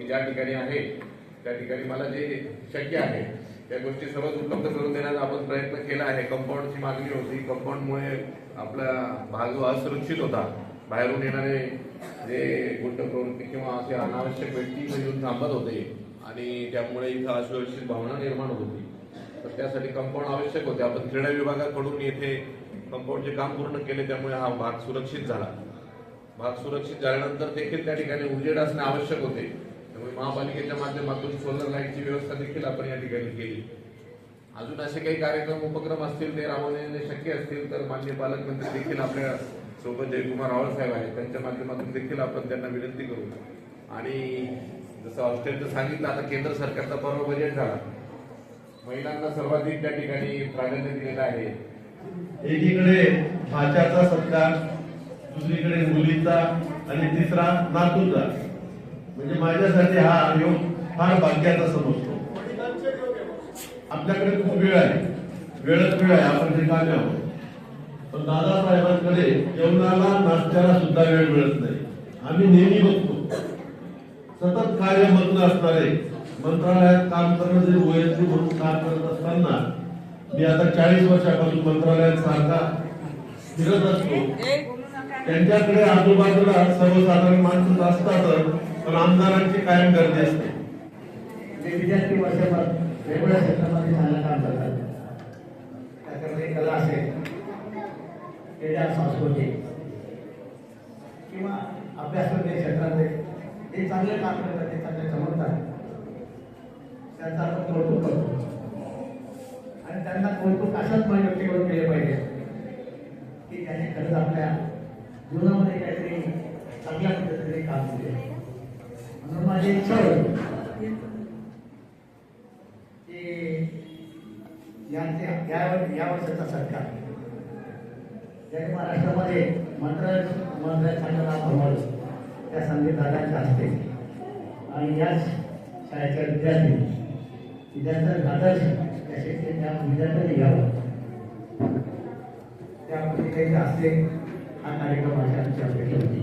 मी ज्या ठिकाणी आहे त्या ठिकाणी मला जे शक्य आहे त्या गोष्टी सर्वच उपलब्ध करून देण्याचा आपण प्रयत्न केला आहे. कंपाऊंडची मागणी होती, कंपाऊंडमुळे आपला भाग जो असुरक्षित होता, बाहेरून येणारे जे गुंड प्रवृत्ती किंवा असे अनावश्यक व्यक्ती येऊन थांबत होते आणि त्यामुळे इथं असुरक्षित भावना निर्माण होत होती. तर त्यासाठी कंपाऊंड आवश्यक होते. आपण क्रीडा विभागाकडून येथे कंपाऊंडचे काम पूर्ण केले, त्यामुळे हा भाग सुरक्षित झाला. भाग सुरक्षित झाल्यानंतर देखील त्या ठिकाणी उजेड असणे आवश्यक होते. त्यामुळे महापालिकेच्या माध्यमातून सोलर लाईटची व्यवस्था देखील आपण या ठिकाणी केली. अजून असे काही कार्यक्रम उपक्रम असतील ते राबवणे शक्य असतील तर माननीय पालकमंत्री देखील आपल्या सोबत जयकुमार रावळ साहेब आहेत, त्यांच्या माध्यमातून देखील आपण त्यांना विनंती करू. आणि जसं हॉस्टेलचं सांगितलं, आता केंद्र सरकारचा परवा बजेट झाला, महिलांना सर्वाधिक त्या ठिकाणी प्राधान्य दिलेलं आहे. एकीकडे भाच्याचा सत्कार, दुसरीकडे मुलीचा आणि तिसरा नातूचा, म्हणजे माझ्यासाठी हा योग फार भाग्याचा समजतो. आपल्याकडे खूप वेळ आहे, वेळच वेळ आहे, आपण रिकामे आहोत. पण दादासाहेबांकडे जेवणाला नाश्त्याला सुद्धा वेळ मिळत नाही. आम्ही नेहमी बघतो सतत कार्यमग्न असणारे, मंत्रालयात काम करणारे वयस्कर म्हणून काम करत असताना मी आता 40 वर्षापासून मंत्रालयात सारखा फिरत असतो. त्यांच्याकडे आजूबाजूला सर्वसाधारण माणसं असतातच, पण आमदारांची कायम गर्दी असते. विद्यार्थी वर्षभर वेगवेगळ्या क्षेत्रामध्ये चांगलं काम करतात. त्याच्यामध्ये कला असेल, क्रीडा, संस्कृती किंवा अभ्यासाच्या क्षेत्रामध्ये ते चांगले काम करतात, ते चांगले चमकतात. त्यांचा आपण कौतुक करतो आणि त्यांना कौतुक अशाच व्यक्तीकडून केले पाहिजे की त्यांनी खरंच आपल्या जीवनामध्ये काहीतरी चांगल्या पद्धतीने काम केले. म्हणून माझी इच्छा होती या वर्षाचा सरकार ज्याने महाराष्ट्रामध्ये मंत्रालयाचा नाव कमवलं त्या संदीप दादांच्या हस्ते आणि याच शाळेच्या विद्यार्थ्यांचा आदर्श त्या विद्यार्थ्यांनी घ्यावा, त्या पद्धतीच्या हस्ते हा कार्यक्रम अपेक्षा होती.